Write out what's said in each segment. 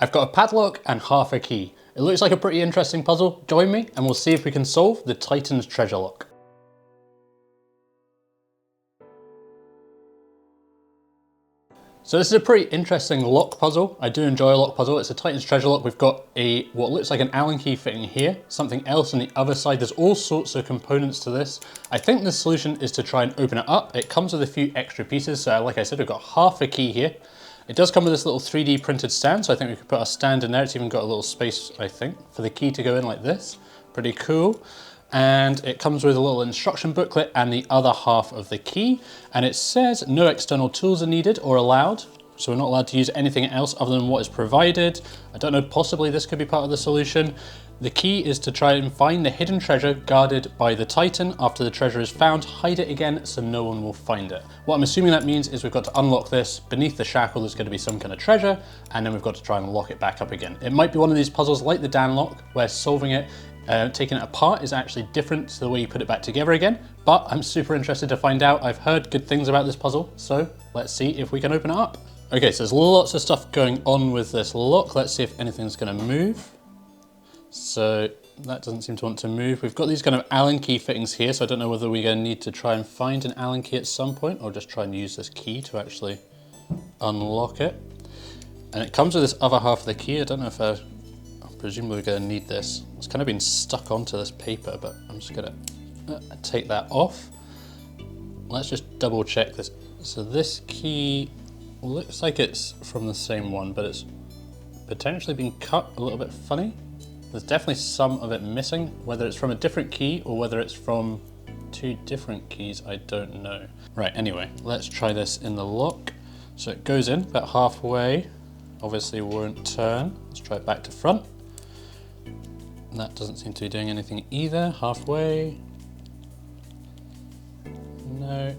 I've got a padlock and half a key. It looks like a pretty interesting puzzle. Join me and we'll see if we can solve the Titan's treasure lock. So this is a pretty interesting lock puzzle. I do enjoy a lock puzzle. It's a Titan's treasure lock. We've got what looks like an Allen key fitting here, something else on the other side. There's all sorts of components to this. I think the solution is to try and open it up. It comes with a few extra pieces. So like I said, we've got half a key here. It does come with this little 3D printed stand. So I think we could put our stand in there. It's even got a little space, I think, for the key to go in like this. Pretty cool. And it comes with a little instruction booklet and the other half of the key. And it says no external tools are needed or allowed. So we're not allowed to use anything else other than what is provided. I don't know, possibly this could be part of the solution. The key is to try and find the hidden treasure guarded by the Titan. After the treasure is found, hide it again so no one will find it. What I'm assuming that means is we've got to unlock this. Beneath the shackle there's going to be some kind of treasure, and then we've got to try and lock it back up again. It might be one of these puzzles like the Dan lock, where solving it, taking it apart is actually different to the way you put it back together again, but I'm super interested to find out. I've heard good things about this puzzle, so let's see if we can open it up. Okay, so there's lots of stuff going on with this lock. Let's see if anything's gonna move. So that doesn't seem to want to move. We've got these kind of Allen key fittings here, so I don't know whether we're gonna need to try and find an Allen key at some point or just try and use this key to actually unlock it. And it comes with this other half of the key. I don't know if presumably we're gonna need this. It's kind of been stuck onto this paper, but I'm just gonna take that off. Let's just double check this. So this key looks like it's from the same one, but it's potentially been cut a little bit funny. There's definitely some of it missing. Whether it's from a different key or whether it's from two different keys, I don't know. Right, anyway, let's try this in the lock. So it goes in about halfway, obviously won't turn. Let's try it back to front. And that doesn't seem to be doing anything either. Halfway. No.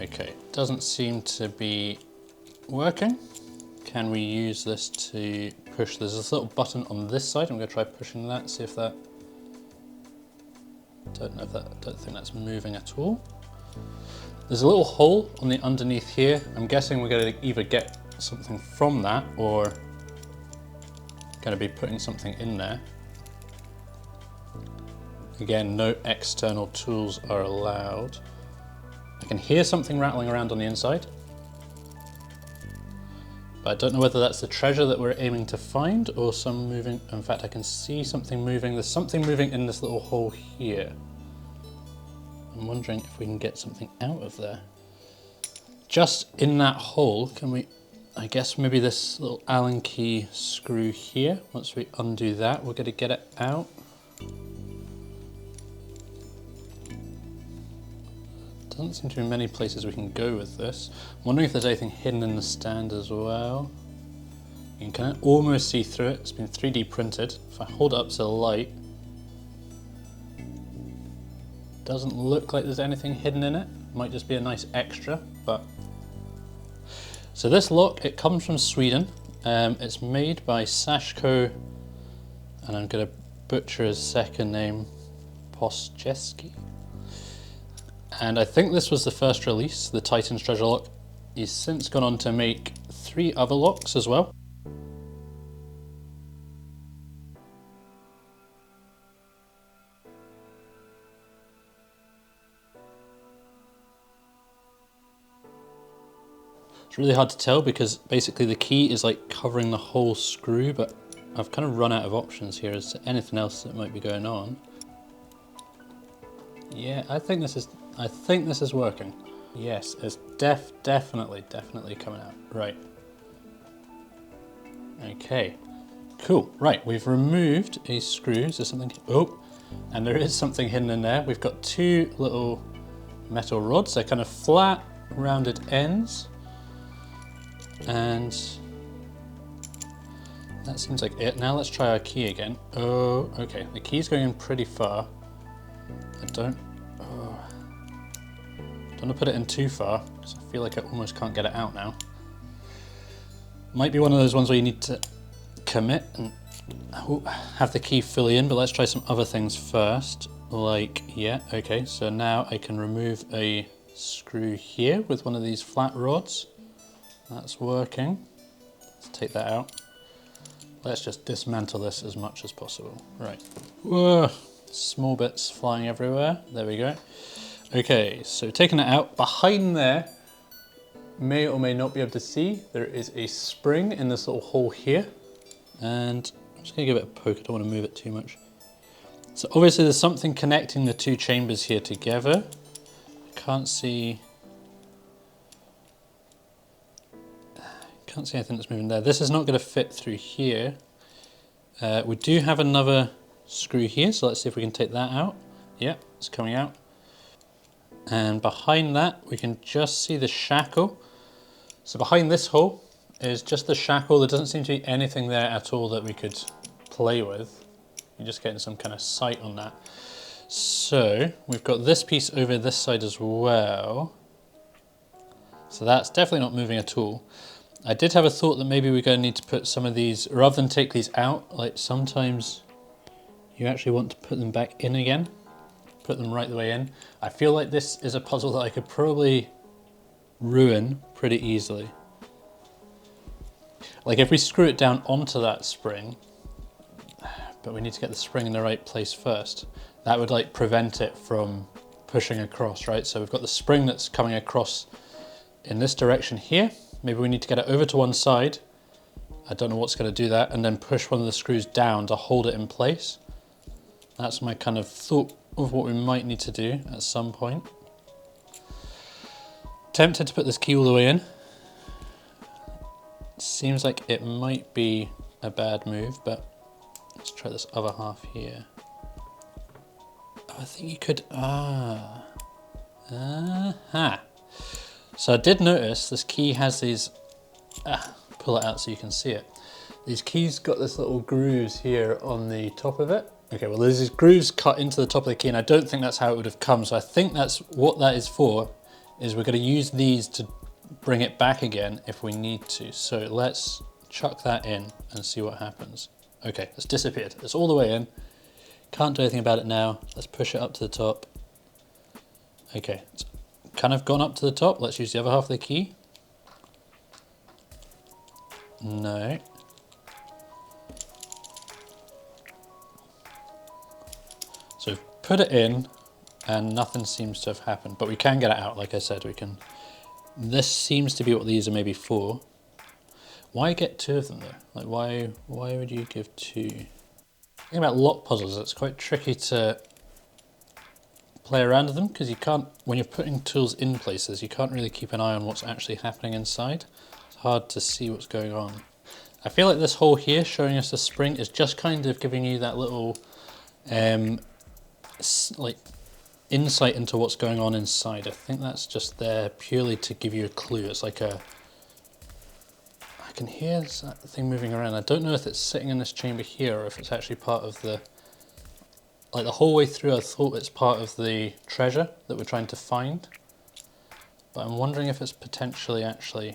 Okay, doesn't seem to be working. Can we use this to push? There's this little button on this side. I'm gonna try pushing that, see if that, don't think that's moving at all. There's a little hole on the underneath here. I'm guessing we're gonna either get something from that or gonna be putting something in there. Again, no external tools are allowed. I can hear something rattling around on the inside, but I don't know whether that's the treasure that we're aiming to find or some moving. In fact, I can see something moving. There's something moving in this little hole here. I'm wondering if we can get something out of there. Just in that hole, can we, I guess maybe this little Allen key screw here. Once we undo that, we're gonna get it out. Doesn't seem to be many places we can go with this. I'm wondering if there's anything hidden in the stand as well. You can kind of almost see through it. It's been 3D printed. If I hold it up to the light, doesn't look like there's anything hidden in it. Might just be a nice extra, but. So this lock, it comes from Sweden. It's made by Sashko, and I'm gonna butcher his second name, Postjeski. And I think this was the first release, the Titan's treasure lock. He's since gone on to make 3 other locks as well. It's really hard to tell because basically the key is like covering the whole screw, but I've kind of run out of options here as to anything else that might be going on. Yeah, I think this is working. Yes, it's definitely coming out. Right. Okay, cool. Right, we've removed a screw. Is there something? Oh, and there is something hidden in there. We've got 2 little metal rods. They're kind of flat, rounded ends. And that seems like it. Now let's try our key again. Oh, okay. The key's going in pretty far. I don't want to put it in too far because I feel like I almost can't get it out now. Might be one of those ones where you need to commit and have the key fully in, but let's try some other things first. Like, yeah, okay, so now I can remove a screw here with one of these flat rods. That's working. Let's take that out. let's just dismantle this as much as possible. Right. Whoa, small bits flying everywhere. There we go. Okay, so taking it out, behind there, may or may not be able to see, there is a spring in this little hole here. And I'm just gonna give it a poke, I don't want to move it too much. So obviously there's something connecting the two chambers here together. Can't see anything that's moving there. This is not going to fit through here. We do have another screw here, so let's see if we can take that out. Yep, it's coming out. And behind that, we can just see the shackle. So behind this hole is just the shackle. There doesn't seem to be anything there at all that we could play with. You're just getting some kind of sight on that. So we've got this piece over this side as well. So that's definitely not moving at all. I did have a thought that maybe we're going to need to put some of these, rather than take these out, like sometimes you actually want to put them back in again. Put them right the way in. I feel like this is a puzzle that I could probably ruin pretty easily. Like if we screw it down onto that spring, but we need to get the spring in the right place first, that would like prevent it from pushing across, right? So we've got the spring that's coming across in this direction here. Maybe we need to get it over to one side. I don't know what's going to do that, and then push one of the screws down to hold it in place. That's my kind of thought of what we might need to do at some point. Tempted to put this key all the way in. Seems like it might be a bad move, but let's try this other half here. Oh, I think you could, So I did notice this key has these, pull it out so you can see it. These keys got this little grooves here on the top of it. Okay, well there's these grooves cut into the top of the key, and I don't think that's how it would have come. So I think that's what that is for, is we're gonna use these to bring it back again if we need to. So let's chuck that in and see what happens. Okay, it's disappeared. It's all the way in. Can't do anything about it now. Let's push it up to the top. Okay, it's kind of gone up to the top. Let's use the other half of the key. No. So put it in and nothing seems to have happened, but we can get it out. Like I said, we can. This seems to be what these are maybe for. Why get two of them though? Like why would you give two? Thinking about lock puzzles, it's quite tricky to play around with them because you can't, when you're putting tools in places, you can't really keep an eye on what's actually happening inside. It's hard to see what's going on. I feel like this hole here showing us the spring is just kind of giving you that little like insight into what's going on inside. I think that's just there purely to give you a clue. It's like a, I can hear that thing moving around. I don't know if it's sitting in this chamber here or if it's actually part of the, like the whole way through I thought it's part of the treasure that we're trying to find. But I'm wondering if it's potentially actually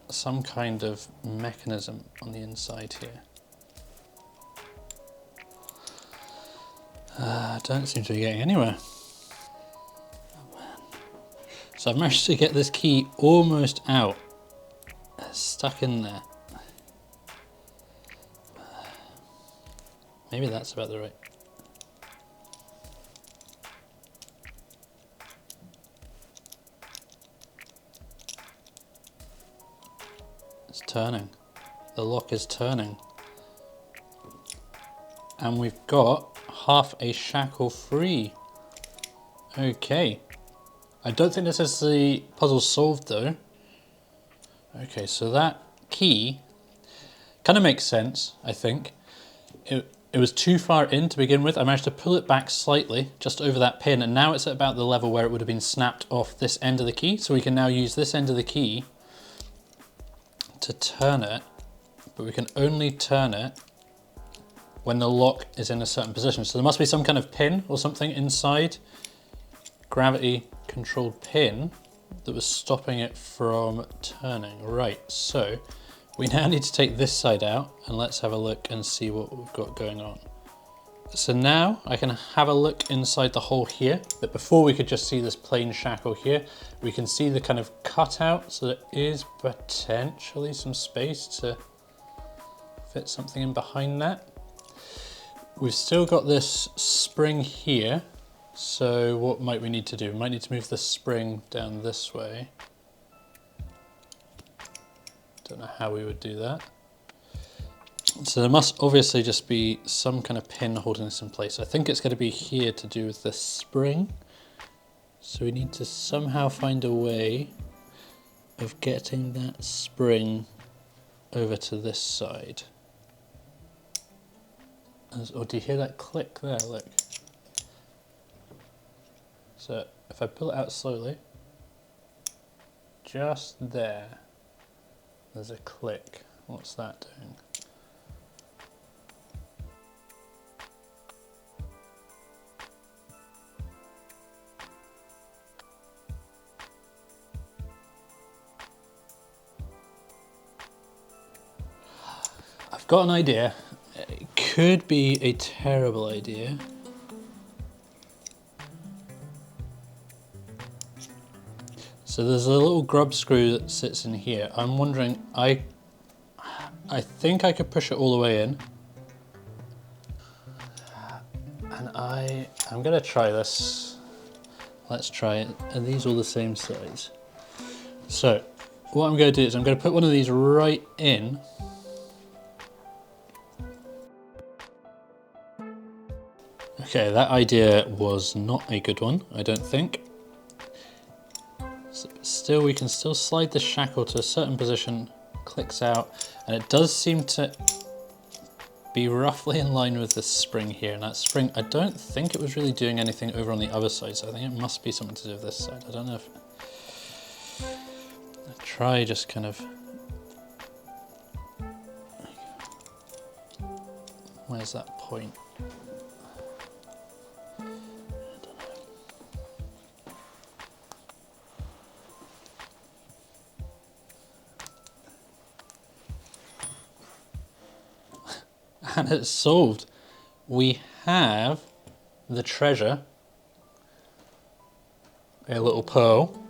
some kind of mechanism on the inside here. I don't seem to be getting anywhere. Oh man. So I've managed to get this key almost out. It's stuck in there. Maybe that's about the right. It's turning. The lock is turning. And we've got half a shackle free. Okay. I don't think this is the puzzle solved though. Okay, so that key kind of makes sense, I think. It was too far in to begin with. I managed to pull it back slightly, just over that pin, and now it's at about the level where it would have been snapped off this end of the key. So we can now use this end of the key to turn it, but we can only turn it when the lock is in a certain position. So there must be some kind of pin or something inside, gravity controlled pin, that was stopping it from turning. Right, so we now need to take this side out and let's have a look and see what we've got going on. So now I can have a look inside the hole here, but before we could just see this plain shackle here, we can see the kind of cutout, so there is potentially some space to fit something in behind that. We've still got this spring here. So what might we need to do? We might need to move the spring down this way. Don't know how we would do that. So there must obviously just be some kind of pin holding this in place. I think it's going to be here to do with the spring. So we need to somehow find a way of getting that spring over to this side. Oh, do you hear that click there? Look. So if I pull it out slowly, just there, there's a click. What's that doing? I've got an idea. It could be a terrible idea. So there's a little grub screw that sits in here. I'm wondering, I think I could push it all the way in. And I'm gonna try this. Let's try it. Are these all the same size? So what I'm gonna do is I'm gonna put one of these right in. Okay, that idea was not a good one, I don't think. Still, we can still slide the shackle to a certain position, clicks out, and it does seem to be roughly in line with this spring here. And that spring, I don't think it was really doing anything over on the other side, so I think it must be something to do with this side. I don't know if... I'll try just kind of... Where's that point? And it's solved. We have the treasure, a little pearl.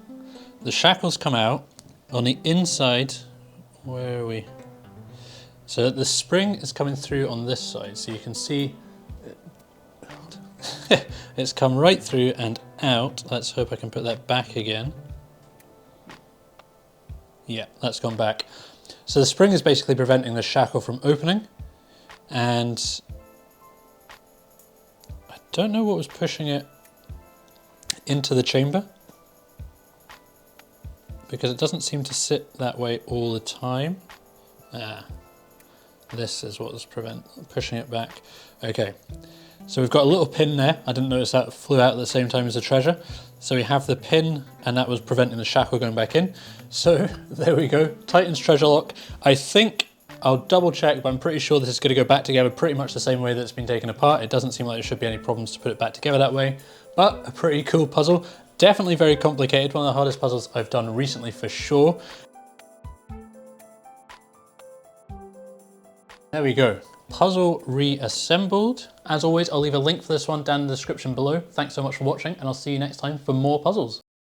The shackles come out. On the inside, where are we? So the spring is coming through on this side, so you can see it's come right through and out. Let's hope I can put that back again. Yeah, that's gone back. So the spring is basically preventing the shackle from opening. And I don't know what was pushing it into the chamber, because it doesn't seem to sit that way all the time. This is what was pushing it back. Okay, so we've got a little pin there. I didn't notice that flew out at the same time as the treasure. So we have the pin, and that was preventing the shackle going back in. So there we go, Titan's treasure lock. I think I'll double check, but I'm pretty sure this is going to go back together pretty much the same way that it's been taken apart. It doesn't seem like there should be any problems to put it back together that way, but a pretty cool puzzle. Definitely very complicated, one of the hardest puzzles I've done recently for sure. There we go, puzzle reassembled. As always, I'll leave a link for this one down in the description below. Thanks so much for watching, and I'll see you next time for more puzzles.